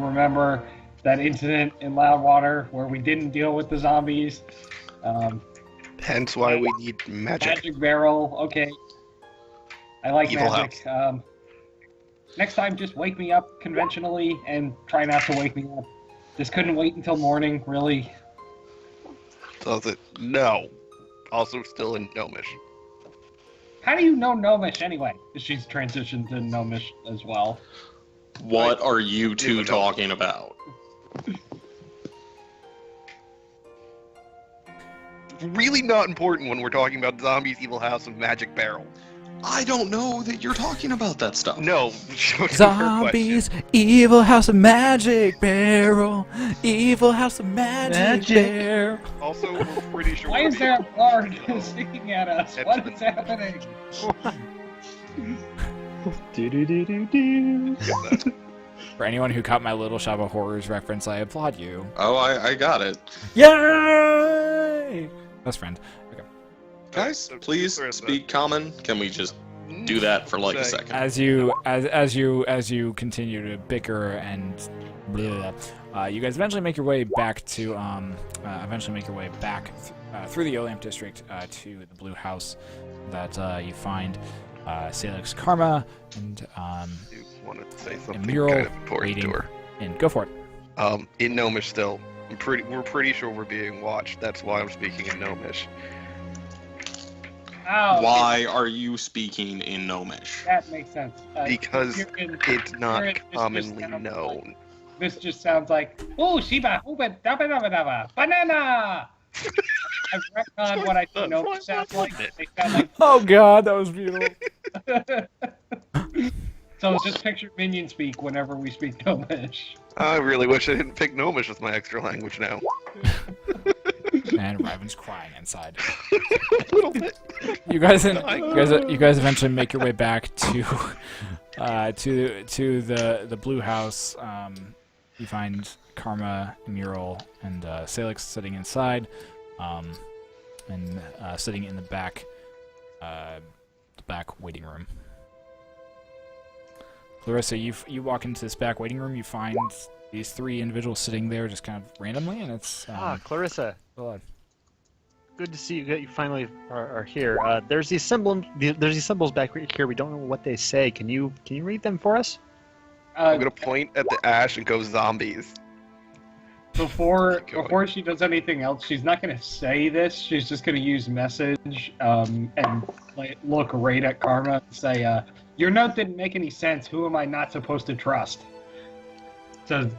remember that incident in Loudwater where we didn't deal with the zombies. Hence why we need magic. Magic barrel, okay. I like Evil magic. Next time, just wake me up conventionally and try not to wake me up. This couldn't wait until morning, really. Does it? No. Also still in Gnomish. How do you know Gnomish anyway? She's transitioned to Gnomish as well. What are you two talking about? Really not important when we're talking about Zombies, Evil House, and Magic Barrel. I don't know that you're talking about that stuff. No. Zombies, Evil House of Magic Barrel, Evil House of Magic Barrel. Also, we're pretty sure. Why is there a bard singing at us? What is happening? For anyone who caught my Little Shop of Horrors reference, I applaud you. Oh, I got it. Yay! Best friend. Okay. Guys, please speak common. Can we just do that for like a second? As you continue to bicker and blah, you guys eventually make your way back to through the Olamp district to the Blue House that you find Salix, Karma, and You wanted to say something Mural kind of important to her. and go for it. In Gnomish still. We're pretty sure we're being watched. That's why I'm speaking in Gnomish. Oh, Why are you speaking in Gnomish? that makes sense. Because it's not this commonly sounds known. This just sounds like, oh, Shiba, Uba, Dabba, Dabba, Dabba, banana! I've retconned what I think Gnomish sounds like. They sound like. Oh god, that was beautiful. So just picture minion speak whenever we speak Gnomish. I really wish I didn't pick Gnomish as my extra language now. And Raven's crying inside. A little bit. You guys eventually make your way back to the Blue House. You find Karma, Mural, and Salix sitting inside, and sitting in the back waiting room. Clarissa, you walk into this back waiting room. You find these three individuals sitting there just kind of randomly, and it's Clarissa. blood. Good to see you. You finally are here. There's these symbols back here. We don't know what they say. Can you read them for us? I'm gonna point at the ash and go zombies. Before she does anything else, she's not going to say this. She's just going to use message and look right at Karma and say, "Your note didn't make any sense. Who am I not supposed to trust?" So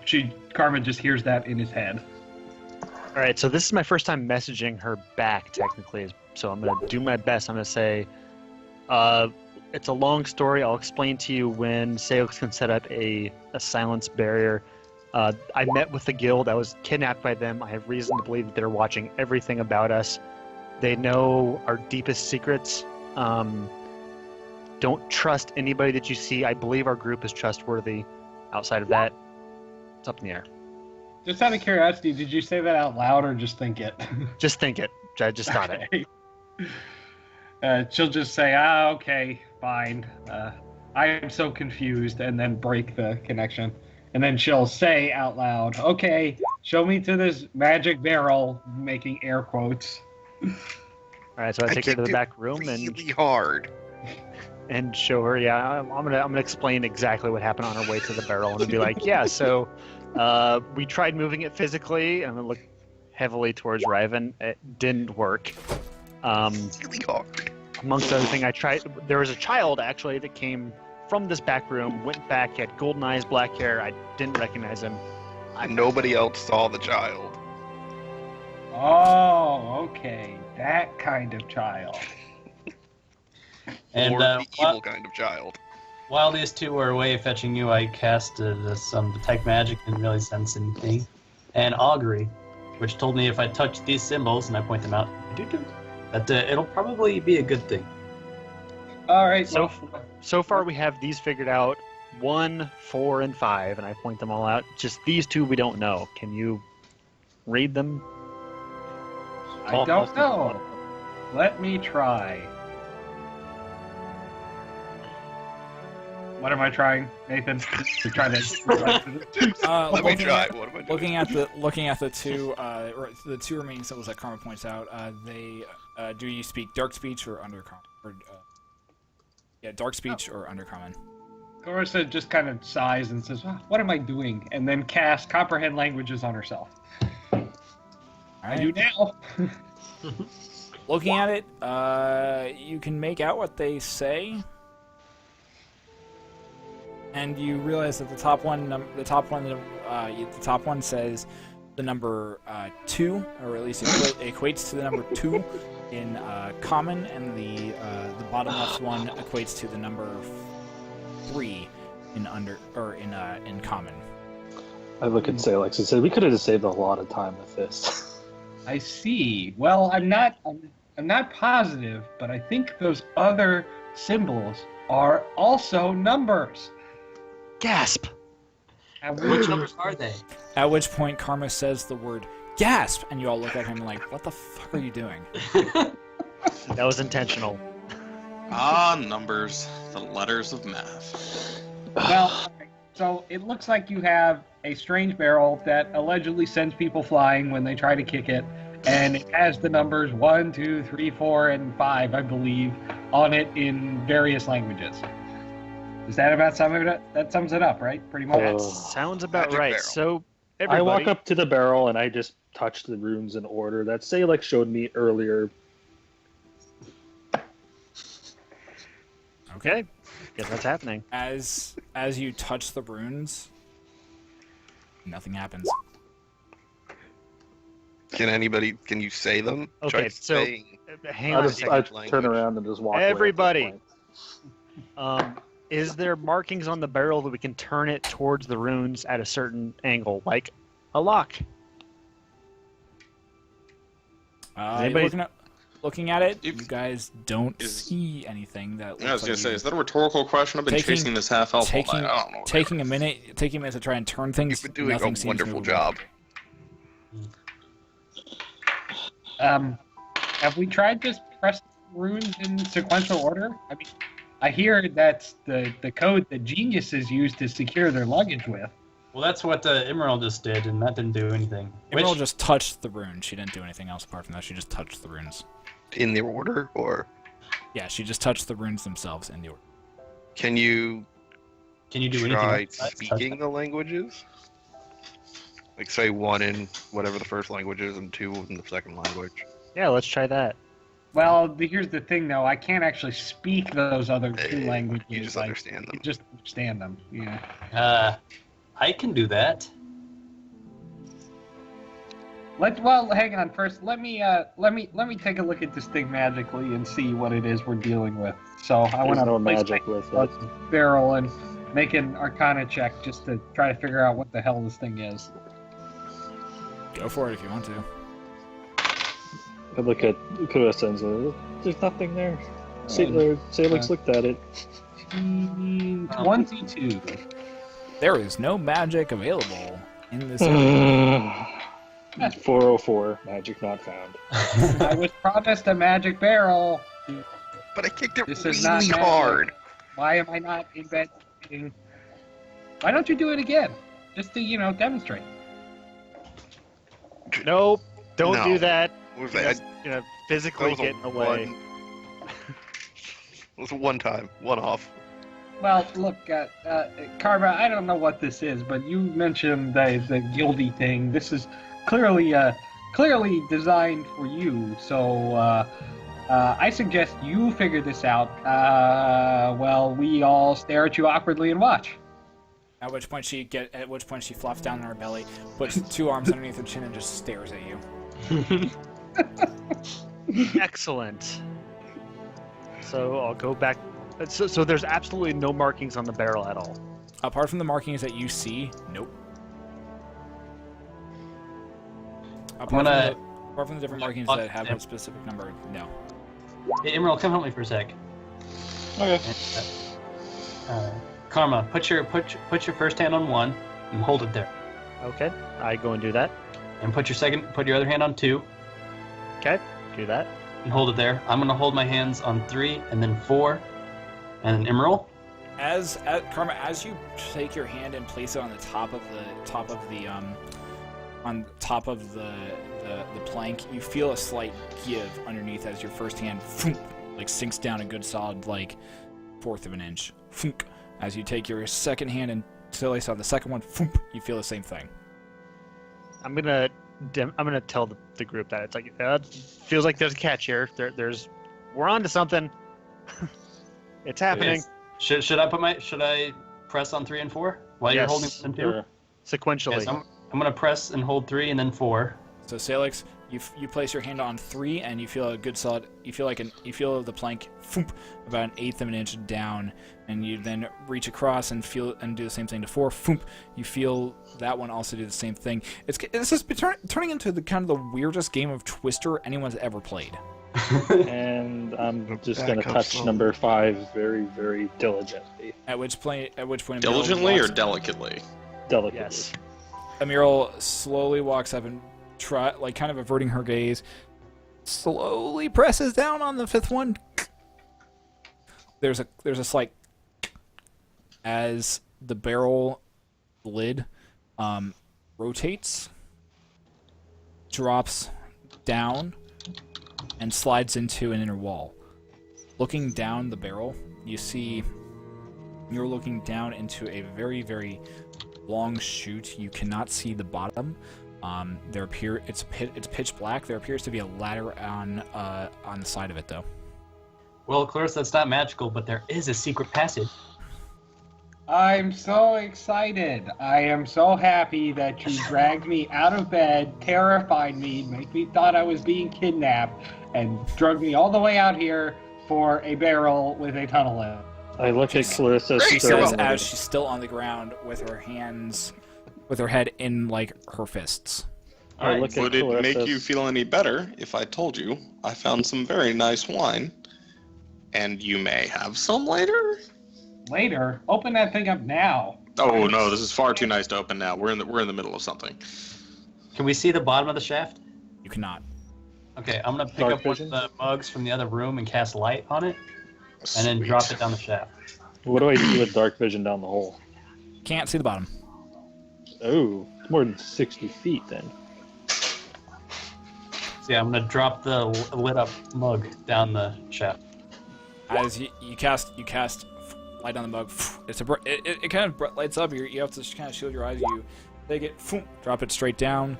Karma just hears that in his head. All right. So this is my first time messaging her back, technically. So I'm gonna do my best. I'm gonna say, it's a long story. I'll explain to you when Salix can set up a silence barrier. I met with the guild. I was kidnapped by them. I have reason to believe that they're watching everything about us. They know our deepest secrets. Don't trust anybody that you see. I believe our group is trustworthy. Outside of that, it's up in the air. Just out of curiosity, did you say that out loud or just think it? Just think it. I just thought it. She'll just say, okay, fine. I am so confused, and then break the connection. And then she'll say out loud, okay, show me to this magic barrel, making air quotes. All right, so I take her to the back room really hard. and show her. Yeah, I'm gonna explain exactly what happened on our way to the barrel, and be like, yeah, so we tried moving it physically, and I'm gonna look heavily towards Raven. It didn't work. Really hard. Amongst other things, I tried. There was a child actually that came from this back room, went back, he had golden eyes, black hair. I didn't recognize him. Nobody else saw the child. Oh, okay. That kind of child. And Or the evil kind of child. while these two were away fetching you, I casted some detect magic, didn't really sense anything, and augury, which told me if I touch these symbols and I point them out, that it'll probably be a good thing. All right. So far, we have these figured out: 1, 4, and 5, and I point them all out. Just these two we don't know. Can you read them? I don't know. Let me try. What am I trying, Nathan? To try to. Let me try. What am I doing? Looking at the two remaining symbols that Karma points out, they do you speak dark speech or undercommon? Dark speech or undercommon. Carissa just kind of sighs and says, "What am I doing?" And then casts comprehend languages on herself. I do now. Looking at it, you can make out what they say, and you realize that the top one says the number 2, or at least equates to the number 2 in common, and the bottom left one equates to the number 3 in common. I look at Salix and say, "We could have just saved a lot of time with this." I see. Well, I'm not positive, but I think those other symbols are also numbers. Gasp! Which numbers are they? At which point Karma says the word gasp, and you all look at him like, "What the fuck are you doing?" That was intentional. Numbers, the letters of math. Well, so it looks like you have a strange barrel that allegedly sends people flying when they try to kick it, and it has the numbers 1, 2, 3, 4, and 5, I believe, on it in various languages. Is that about something that sums it up, right? Pretty much. That sounds about Magic right. barrel. So, everybody, I walk up to the barrel and I just touch the runes in order that Salix showed me earlier. Okay, guess that's happening. As you touch the runes, nothing happens. Can you say them? Okay, Try so saying hang I on a just second. turn around and just walk away at that Everybody. point. Is there markings on the barrel that we can turn it towards the runes at a certain angle, like a lock? Anybody- Looking at it, you If- guys don't is- see anything that looks I was like gonna say, you- is that a rhetorical question? I've been Taking- chasing this half elf all taking- night. I don't know. taking a minute to try and turn things. You've been doing nothing a seems wonderful movable. job. Have we tried just press runes in sequential order? I mean, I hear that's the code that geniuses use to secure their luggage with. Well, that's what Emerald just did, and that didn't do anything. Emerald just touched the runes. She didn't do anything else apart from that. She just touched the runes. In the order, or Yeah, she just touched the runes themselves in the order. can you Can you do anything? try besides touch speaking them? the languages? Like say 1 in whatever the first language is and 2 in the second language. Yeah, let's try that. Well, here's the thing, though. I can't actually speak those other two languages. You just like, understand them. You just understand them. Yeah. I can do that. Well, hang on. First, let me take a look at this thing magically and see what it is we're dealing with. So I want There's to no place magic my with it. barrel and make an Arcana check just to try to figure out what the hell this thing is. Go for it if you want to. I look at Carissa and say, "There's nothing there." Salix looked at it. 22. There is no magic available in this area. 404, magic not found. I was promised a magic barrel. But I kicked it This really is not magic. hard. Why am I not inventing? Why don't you do it again? Just to, demonstrate. Nope, don't No. do that. What was You're that? just gonna physically get in the way. It was a one-time, one-off. Well, look, Karma, I don't know what this is, but you mentioned the guilty thing. This is clearly designed for you, so I suggest you figure this out. Well, we all stare at you awkwardly and watch. At which point she flops down on her belly, puts 2 arms underneath her chin, and just stares at you. Excellent. So I'll go back. So there's absolutely no markings on the barrel at all. Apart from the markings that you see, nope. Apart from the different markings that have a specific number, no. Hey, Emerald, come help me for a sec. Okay. Karma, put your first hand on 1 and hold it there, Okay, I go and do that. and put your other hand on 2 Okay, do that. and hold it there. I'm gonna hold my hands on 3 and then 4, and then Emerald. Karma, as you take your hand and place it on the top of the plank, you feel a slight give underneath as your first hand sinks down a good solid 1/4 of an inch. As you take your second hand and place on the second one, you feel the same thing. I'm gonna tell the group that it's it feels like there's a catch here. We're on to something. It's happening. Should I press on 3 and 4 while you're holding 1 and 2? Sure. Sequentially. Yes, I'm gonna press and hold 3 and then 4. So Salix, you place your hand on 3 and you feel a good solid. You feel the plank about 1/8 of an inch down, and you then reach across and do the same thing to 4. You feel that one also do the same thing. This is turning into the kind of the weirdest game of Twister anyone's ever played. And I'm just going to touch number 5 very, very diligently. At which point, Diligently or delicately? Delicately. Yes. Amiral slowly walks up and kind of averting her gaze, slowly presses down on the 5th one. There's a slight as the barrel lid rotates, drops down, and slides into an inner wall. Looking down the barrel, you're looking down into a very, very long chute. You cannot see the bottom. It's pitch black. There appears to be a ladder on the side of it, though. Well, of course, that's not magical, but there is a secret passage. I'm so excited. I am so happy that you dragged me out of bed, terrified me, made me thought I was being kidnapped, and drug me all the way out here for a barrel with a tunnel in it. I look at Clarissa. She says as she's still on the ground with her head in her fists. Would it make you feel any better if I told you I found some very nice wine, and you may have some later? Later? Open that thing up now. Oh no, this is far too nice to open now. We're in the middle of something. Can we see the bottom of the shaft? You cannot. Okay, I'm gonna pick up one of the mugs from the other room and cast light on it, and then drop it down the shaft. What do I do with dark vision down the hole? Can't see the bottom. Oh, it's more than 60 feet then. So yeah, I'm gonna drop the lit up mug down the shaft. As you cast light on the mug, it kind of lights up. You have to just kind of shield your eyes. You take it, drop it straight down.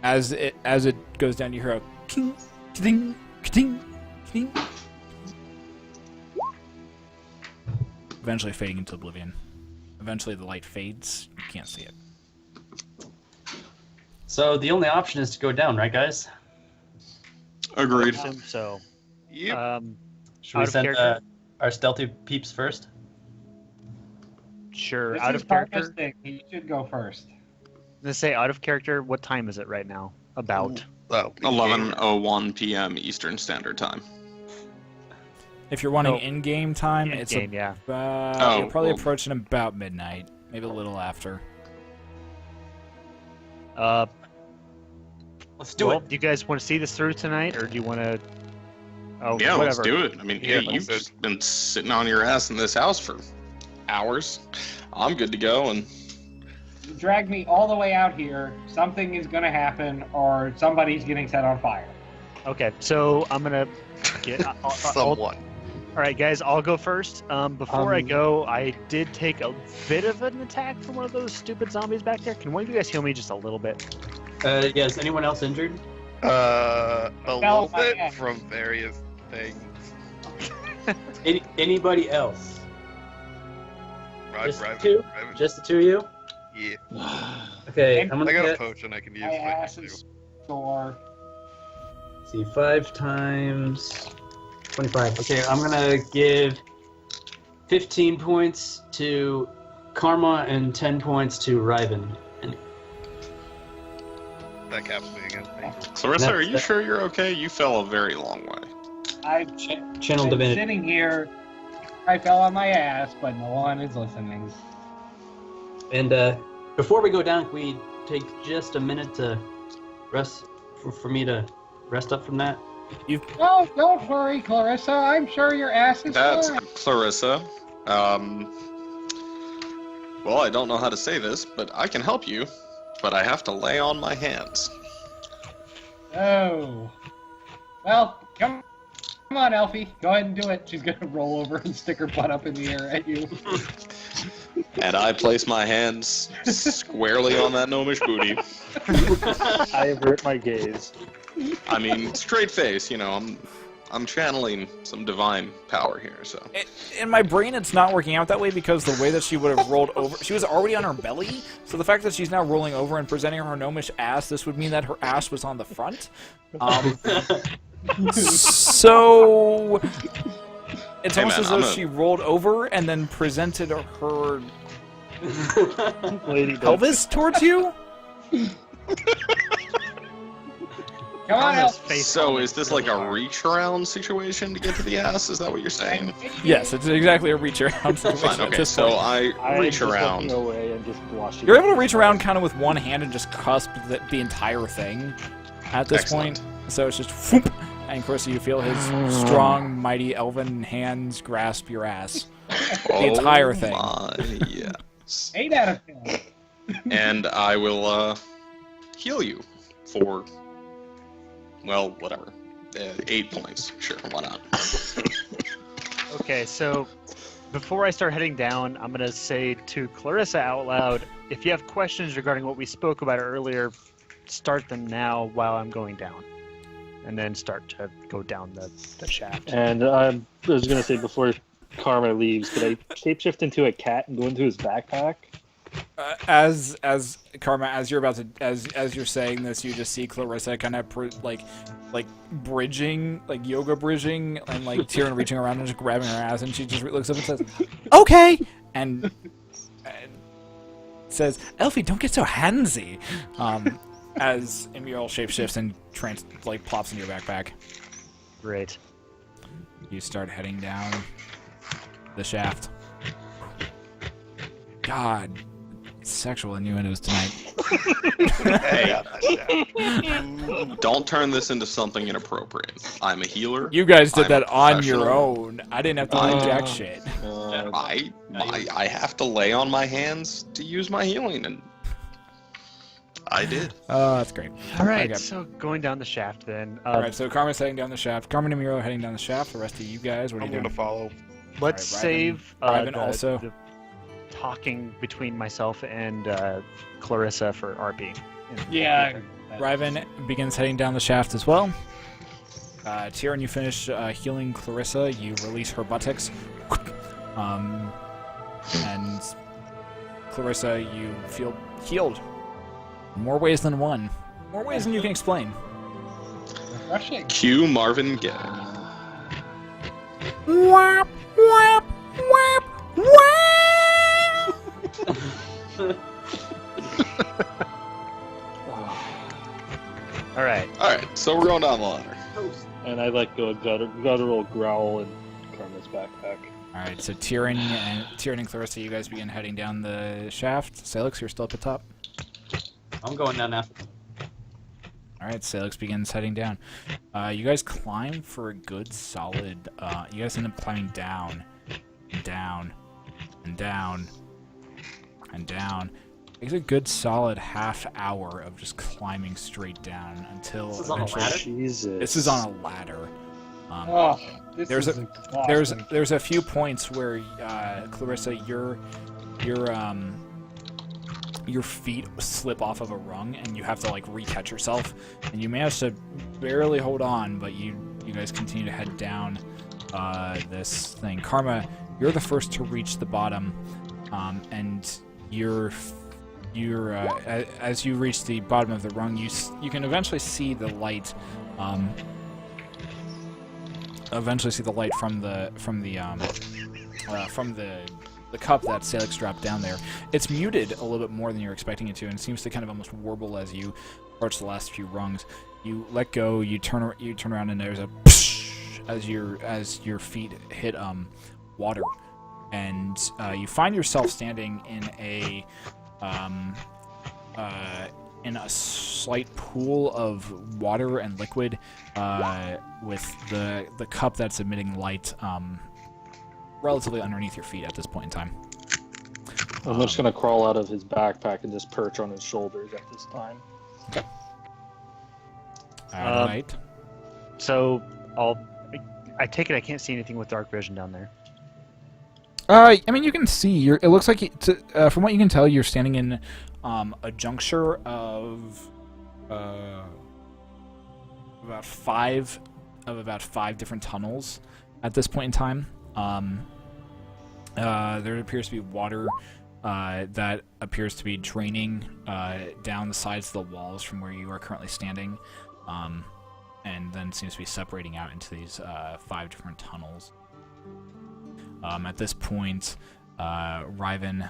As it goes down, you hear a king, ka-ding, ka-ding, ka-ding. Eventually fading into oblivion. Eventually the light fades. You can't see it. So the only option is to go down, right, guys? Agreed. So. Yep. Should we send our stealthy peeps first? Sure. This Out is of character. Thing. He should go first. Let's say out of character. What time is it right now? About. 11:01 p.m. Eastern Standard Time. If you're wanting in-game time, yeah. You're probably approaching about midnight, maybe a little after. Let's do it. Do you guys want to see this through tonight, or do you want to? Oh, yeah, whatever. let's do it. I mean, you've just been sitting on your ass in this house for hours. I'm good to go, and You dragged me all the way out here. Something is gonna happen, or somebody's getting set on fire. Okay, so I'm gonna get Someone. All right, guys, I'll go first. Before I go, I did take a bit of an attack from one of those stupid zombies back there. Can one of you guys heal me just a little bit? Yeah, is anyone else injured? A little bit from various things. Anybody else? Right. Just the two of you? Yeah. Okay, And I'm gonna I got a get, potion I can use. My ass Too. is sore. see, 5 times 25. Okay, I'm gonna give 15 points to Karma and 10 points to Riven. That caps me again. Clarissa, are you sure you're okay? You fell a very long way. I've Channel been Divinity. sitting here. I fell on my ass, but no one is listening. And before we go down, can we take just a minute to rest, for me to rest up from that? Oh, don't worry, Clarissa. I'm sure your ass is That's fine. Clarissa. Well, I don't know how to say this, but I can help you, but I have to lay on my hands. Oh. Well, come on, Elfie. Go ahead and do it. She's gonna roll over and stick her butt up in the air at you. And I place my hands squarely on that gnomish booty. I avert my gaze. I mean, straight face, you know, I'm channeling some divine power here, so. In my brain, it's not working out that way because the way that she would have rolled over, she was already on her belly. So the fact that she's now rolling over and presenting her gnomish ass, this would mean that her ass was on the front. So it's almost as though she rolled over and then presented her Lady pelvis towards you. Come on, Elfie. Face So on is this like a reach around situation to get to the ass? Is that what you're saying? Yes, it's exactly a reach around situation. Fine, at okay, this so point. I reach just around. looking away and just watching. You're able to reach around kind of with one hand and just cusp the entire thing at this Excellent. point. So it's just whoop, and Clarissa, you feel his strong, mighty elven hands grasp your ass. The entire thing. My, yes. 8 out of 10. And I will heal you for, well, whatever. 8 points. Sure, why not? Okay, so before I start heading down, I'm going to say to Clarissa out loud, if you have questions regarding what we spoke about earlier, start them now while I'm going down. And then start to go down the shaft. And I was gonna say before Karma leaves, could I shapeshift into a cat and go into his backpack? As Karma, as you're about to, as you're saying this, you just see Clarissa kind of like bridging, like yoga bridging, and like Tyrion reaching around and just grabbing her ass, and she just looks up and says, "Okay," and says, "Elfie, don't get so handsy." As Emil shapeshifts and plops into your backpack. Great. You start heading down the shaft. God, sexual innuendos tonight. Hey, don't turn this into something inappropriate. I'm a healer. You guys did I'm that a on your professional. own. I didn't have to do jack shit. I have to lay on my hands to use my healing, and I did. Oh, that's great. All right, Okay. so going down the shaft then. Alright, so Karma's heading down the shaft. Karma and Emiro heading down the shaft. The rest of you guys, what are I'm you gonna doing? follow. Let's Alright, Ryven- save Ryven also. the talking between myself and Clarissa for RP. Yeah. Ryven begins heading down the shaft as well. Tyrion, you finish healing Clarissa. You release her buttocks. And Clarissa, you feel healed. More ways than one. More ways than you can explain. Refreshing. Cue Marvin Gaye. Whap, whap, whap, whap. All right. Alright, so we're going down the ladder. And I let go a guttural growl in Karma's backpack. Alright, so Tyrion and Clarissa, you guys begin heading down the shaft. Salix, you're still at the top. I'm going down after. Alright, Salix begins heading down. You guys climb for a good solid... you guys end up climbing down, and down, and down, and down. It's a good solid half hour of just climbing straight down until This is on a eventually- ladder? Jesus. This is on a ladder. Oh, this There's is exhausting. There's a few points where Clarissa, your feet slip off of a rung and you have to like re-catch yourself, and you manage to barely hold on, but you guys continue to head down this thing. Karma, you're the first to reach the bottom, and as you reach the bottom of the rung, you can eventually see the light. Eventually see the light from the cup that Salix dropped down there. It's muted a little bit more than you're expecting it to, and seems to kind of almost warble as you approach the last few rungs. You let go. You turn around, and there's a as your feet hit water, and you find yourself standing in in a slight pool of water and liquid, with the cup that's emitting light relatively underneath your feet at this point in time. I'm just gonna crawl out of his backpack and just perch on his shoulders at this time. Okay. All right. So I take it I can't see anything with dark vision down there. I mean, you can see. It looks like, from what you can tell, you're standing in a juncture of about five different tunnels at this point in time. There appears to be water that appears to be draining down the sides of the walls from where you are currently standing, and then seems to be separating out into these 5 different tunnels. At this point, Ryven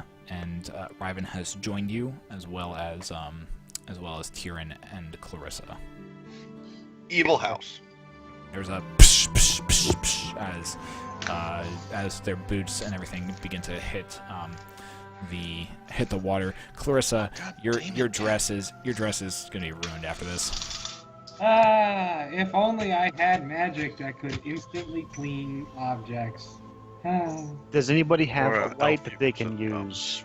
has joined you, as well as Tyrion and Clarissa. Evil house. There's a psh, psh, psh, psh, as their boots and everything begin to hit the water. Clarissa, your dress is gonna be ruined after this. If only I had magic that could instantly clean objects. Does anybody have Or a light that they elf can use use?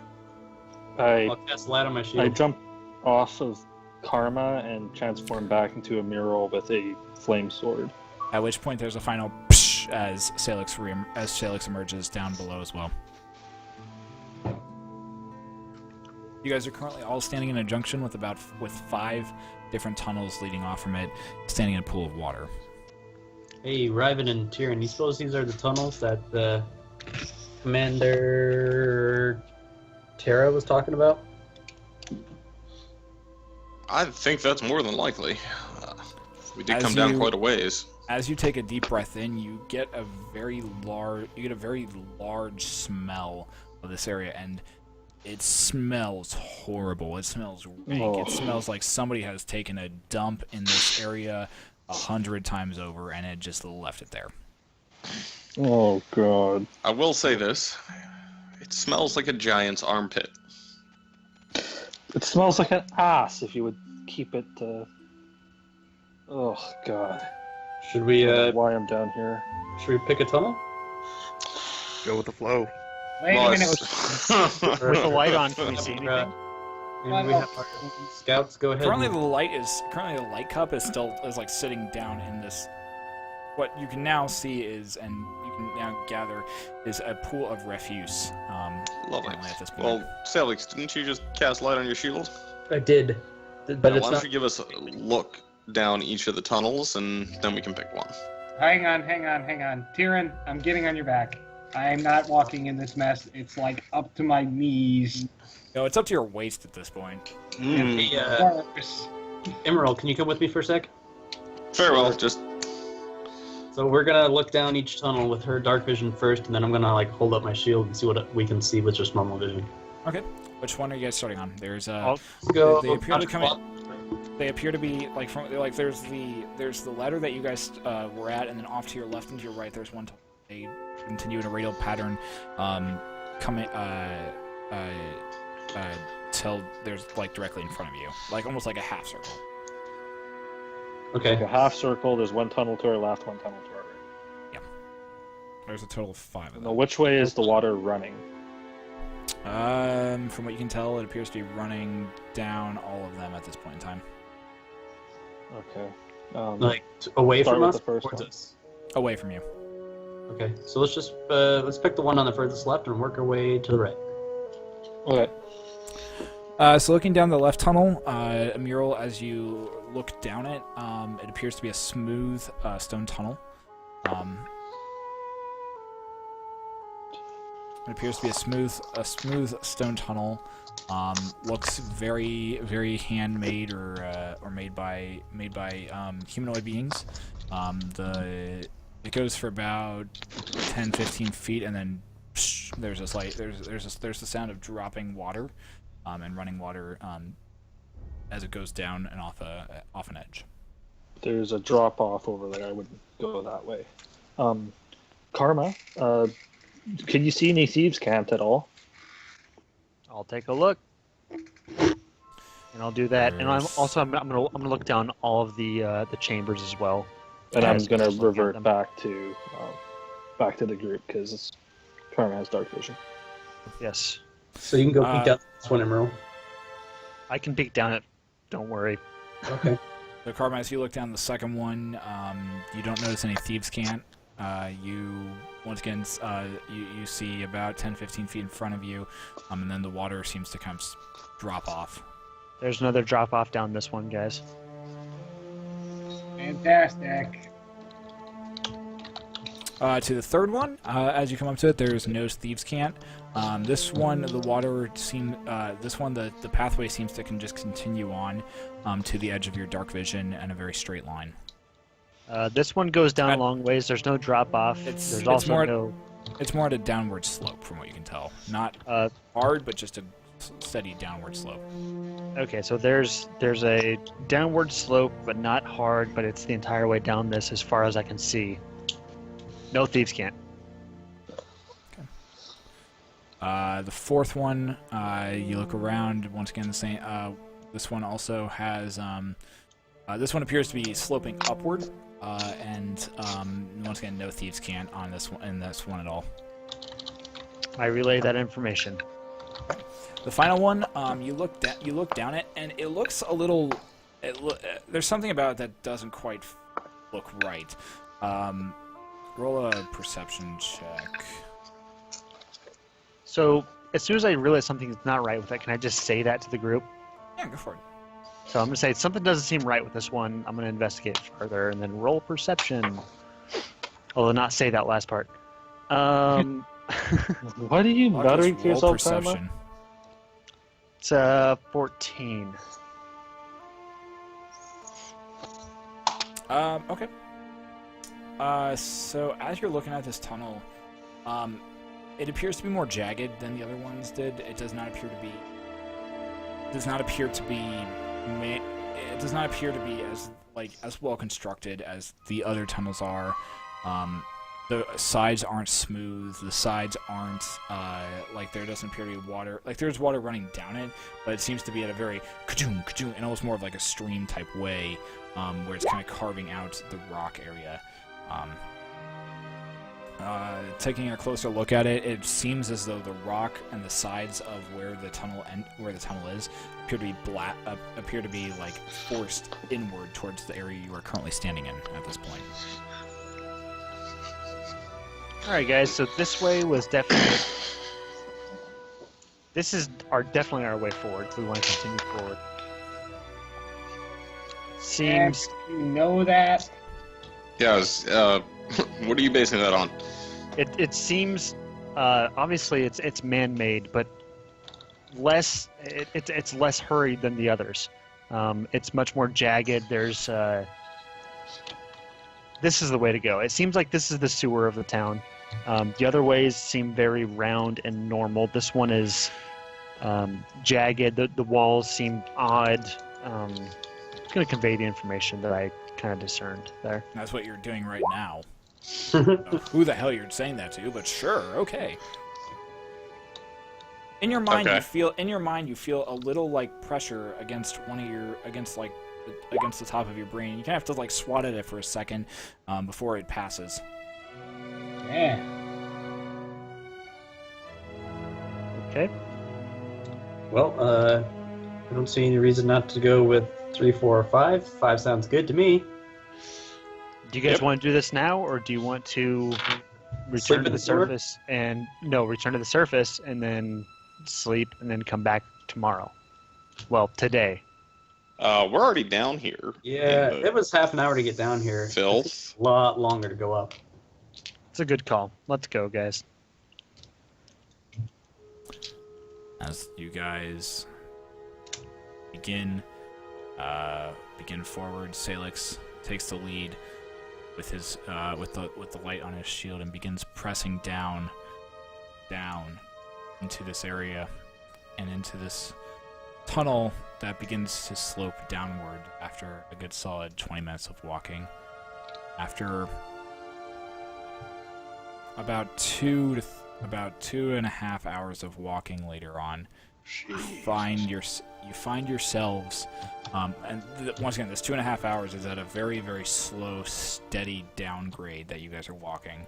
I'll cast light on my shield. I jump off of Karma and transform back into a mural with a flame sword. At which point there's a final psh as Salix emerges down below as well. You guys are currently all standing in a junction with 5 different tunnels leading off from it, standing in a pool of water. Hey, Ryven and Tyrion, you suppose these are the tunnels that the Commander Terra was talking about? I think that's more than likely. We did As come down you- quite a ways. As you take a deep breath in, you get a very large smell of this area, and it smells horrible. It smells rank. Oh. It smells like somebody has taken a dump in this area 100 times over, and it just left it there. Oh god. I will say this. It smells like a giant's armpit. It smells like an ass if you would keep it oh god. Should we I don't know why I'm down here. pick a tunnel? Go with the flow. Wait a minute. With the light on, can we see anything? Maybe we have our scouts go ahead. Currently, the light cup is still like sitting down in this. What you can now see is, and you can now gather, is a pool of refuse. Lovely. Currently at this point. Well, Salix, didn't you just cast light on your shield? I did, but Now, it's why not. don't you give us a look down each of the tunnels, and then we can pick one. Hang on. Tyrion, I'm getting on your back. I'm not walking in this mess. It's like up to my knees. No, it's up to your waist at this point. Hey, Worse. Emerald, can you come with me for a sec? Very well, just So we're gonna look down each tunnel with her dark vision first, and then I'm gonna like hold up my shield and see what we can see with just normal vision. Okay. Which one are you guys starting on? There's Let's go. They appear to come in. They appear to be like there's the ladder that you guys were at, and then off to your left and to your right there's one. They continue in a radial pattern, coming till there's like directly in front of you, like almost like a half circle. Okay. Like a half circle, there's one tunnel to our left, one tunnel to our right. There's a total of 5 of Now, them. which way is the water running? From what you can tell, it appears to be running down all of them at this point in time. Okay. Like away Start from with us, the first towards one. us. Away from you. Okay, so let's just let's pick the one on the furthest left and work our way to the right. Okay. So looking down the left tunnel, a mural, as you look down it, it appears to be a smooth stone tunnel. It appears to be a smooth stone tunnel. Looks very, very handmade or made by humanoid beings. It goes for about 10-15 feet, and then there's the sound of dropping water, and running water as it goes down and off an edge. There's a drop off over there. I wouldn't go that way. Karma, can you see any thieves' camp at all? I'll take a look. And And I'll do that. And I'm gonna look down all of the chambers as well. And I'm As gonna well as look at revert them. back to the group because Karma has dark vision. Yes, So you can go peek out this one, Emerald. I can peek down it. Don't worry. Okay. So, Karma, as you look down the second one, you don't notice any thieves' cant. You, once again, you see about 10-15 feet in front of you, and then the water seems to kind of drop off. There's another drop off down this one, guys. Fantastic. To the third one, as you come up to it, there's no thieves' cant. This one, the water the pathway seems to just continue on to the edge of your dark vision in a very straight line. This one goes down a long ways. There's no drop off. There's also no. It's more at a downward slope, from what you can tell. Not hard, but just a steady downward slope. Okay, so there's a downward slope, but not hard. But it's the entire way down this, as far as I can see. No thieves' cant. The fourth one, you look around, once again the same. This one also has, this one appears to be sloping upward, and once again, no thieves' cant on this one at all. I relay that information. The final one, you look down it, and it looks a little. There's something about it that doesn't quite look right. Roll a perception check. So as soon as I realize something's not right with it, can I just say that to the group? Yeah, go for it. So I'm gonna say something doesn't seem right with this one. I'm gonna investigate further and then roll perception. Although not say that last part. What are you I'll muttering just to roll yourself, perception. Karma? It's 14. Okay. So as you're looking at this tunnel, it appears to be more jagged than the other ones did. It does not appear to be. It does not appear to be as well constructed as the other tunnels are. The sides aren't smooth. The sides aren't there doesn't appear to be water. Like there's water running down it, but it seems to be at a very ka-choom, ka-choom, and almost more of like a stream type way, where it's kind of carving out the rock area. Taking a closer look at it, it seems as though the rock and the sides of where the tunnel is appear to be like forced inward towards the area you are currently standing in at this point. All right, guys. So this way was definitely. This is definitely our way forward. So we want to continue forward. Seems. You know that. Yeah, what are you basing that on? It seems obviously it's man-made, but less it's less hurried than the others. It's much more jagged. There's this is the way to go. It seems like this is the sewer of the town. The other ways seem very round and normal. This one is jagged. The walls seem odd. I'm going to convey the information that I kind of discerned there. That's what you're doing right now. Who the hell you're saying that to? But sure, okay. In your mind, you feel a little like pressure against against the top of your brain. You kind of have to like swat at it for a second before it passes. Yeah. Okay. Well, I don't see any reason not to go with 3, 4, or 5. 5 sounds good to me. Do you guys Yep. want to do this now, or do you want to return Sleep to in the the sewer? surface return to the surface and then sleep and then come back tomorrow? Well, today. We're already down here. Yeah, in the it was half an hour to get down here. filth. A lot longer to go up. It's a good call. Let's go, guys. As you guys begin forward, Salix takes the lead with his with the light on his shield and begins pressing down into this area and into this tunnel that begins to slope downward after a good solid 20 minutes of walking. After about 2.5 hours of walking later on, find yourselves, and once again, this 2.5 hours is at a very, very slow, steady downgrade that you guys are walking.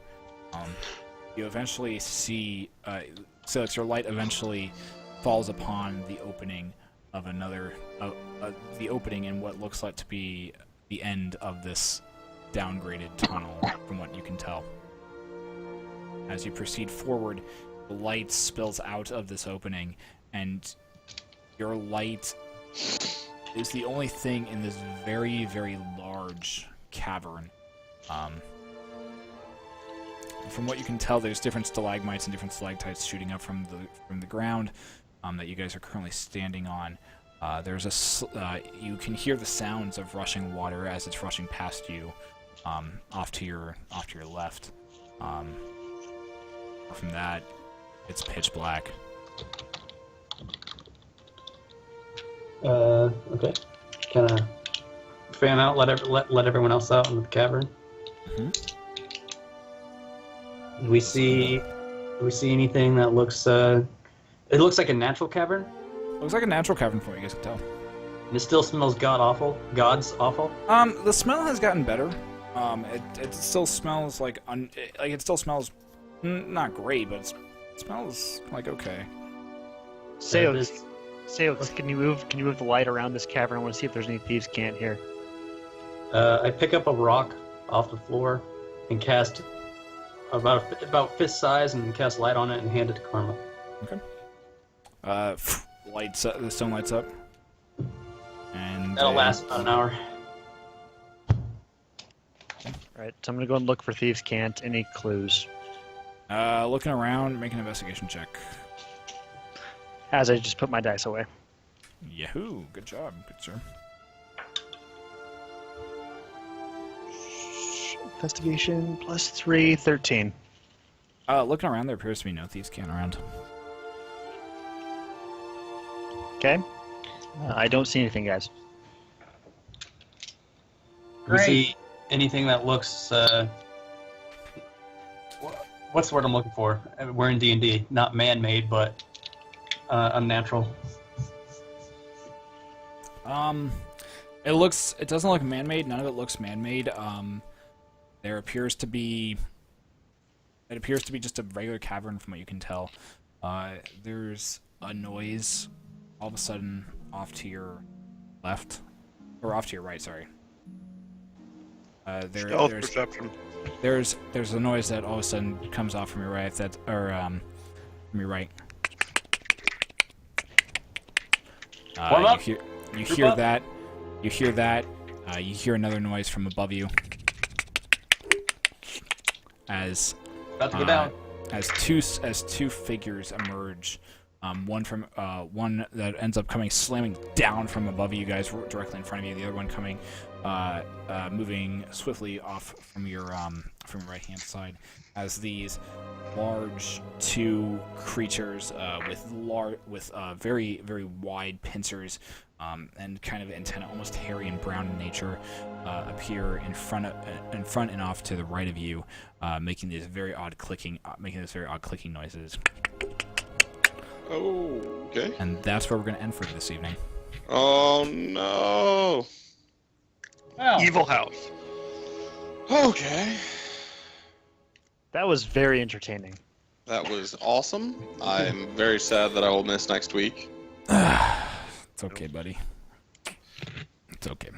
You eventually see, so it's your light eventually falls upon the opening of the opening in what looks like to be the end of this downgraded tunnel, from what you can tell. As you proceed forward, the light spills out of this opening, and your light is the only thing in this very, very large cavern. From what you can tell, there's different stalagmites and different stalactites shooting up from the ground that you guys are currently standing on. You can hear the sounds of rushing water as it's rushing past you, off to your left. From that, it's pitch black. Okay. Kind of fan out, let everyone else out in the cavern. Mm-hmm. Do we see anything that looks? It looks like a natural cavern. Looks like a natural cavern from what you guys can tell. And it still smells God's awful. The smell has gotten better. It still smells like it still smells not great, but it smells like okay. Seox, can you move the light around this cavern? I want to see if there's any thieves' cant here. I pick up a rock off the floor and cast about fist size and cast light on it and hand it to Karma. Okay. Lights up. The stone lights up. And that'll last about an hour. Alright, so I'm gonna go and look for thieves' cant. Any clues? Looking around, make an investigation check. As I just put my dice away. Yahoo! Good job, good sir. Investigation +3, 13. Looking around, there appears to be no thieves' cant around. Okay. I don't see anything, guys. Do we see anything that looks? What's the word I'm looking for? We're in D&D, not man-made, but unnatural. It doesn't look man-made. None of it looks man-made. It appears to be just a regular cavern from what you can tell. There's a noise all of a sudden off to your left, or off to your right, sorry. Stealth perception. There's a noise that all of a sudden comes off from your right. From your right. You hear that. You hear another noise from above you. As About to go down. As two figures emerge. One that ends up slamming down from above you guys directly in front of you. The other one coming, moving swiftly off from your right hand side. As these large two creatures with very, very wide pincers and kind of antenna, almost hairy and brown in nature, appear in front and off to the right of you, making these very odd clicking noises. Oh, okay. And that's where we're going to end for this evening. Oh, no. Well, Evil house. Okay. That was very entertaining. That was awesome. I'm very sad that I will miss next week. It's okay, buddy. It's okay.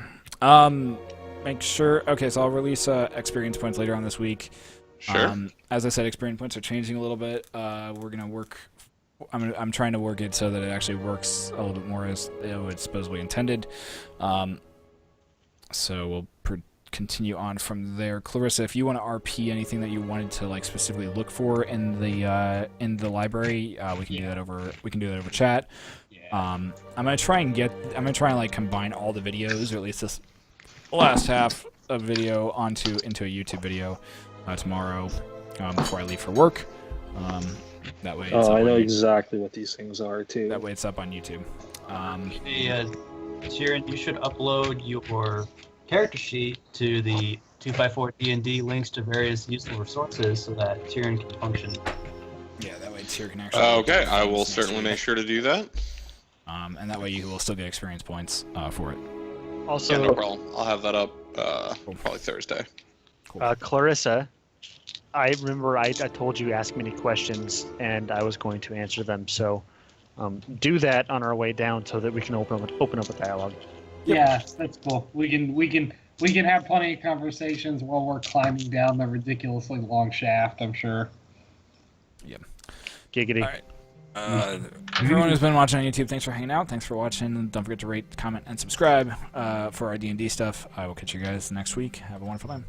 Make sure... Okay, so I'll release experience points later on this week. Sure. As I said, experience points are changing a little bit. We're going to work... I'm trying to work it so that it actually works a little bit more as it's supposedly intended. So we'll continue on from there. Clarissa, if you want to RP anything that you wanted to specifically look for in the library, we can do that over chat. I'm gonna try and combine all the videos, or at least this last half of video into a YouTube video tomorrow before I leave for work. That way. I know exactly what these things are too. That way, it's up on YouTube. Hey, Tyrion, you should upload your character sheet to the 254 D&D links to various useful resources so that Tyrion can function. Yeah, that way Tyrion can actually. Okay, I will certainly make sure to do that. and that way you will still get experience points for it. Also, Yeah, no problem. I'll have that up probably Thursday. Clarissa, I remember I told you ask me any questions, and I was going to answer them. So do that on our way down so that we can open up a dialogue. Yeah, that's cool. We can have plenty of conversations while we're climbing down the ridiculously long shaft, I'm sure. Giggity. All right. Everyone who's been watching on YouTube, thanks for hanging out. Thanks for watching. Don't forget to rate, comment, and subscribe for our D&D stuff. I will catch you guys next week. Have a wonderful time.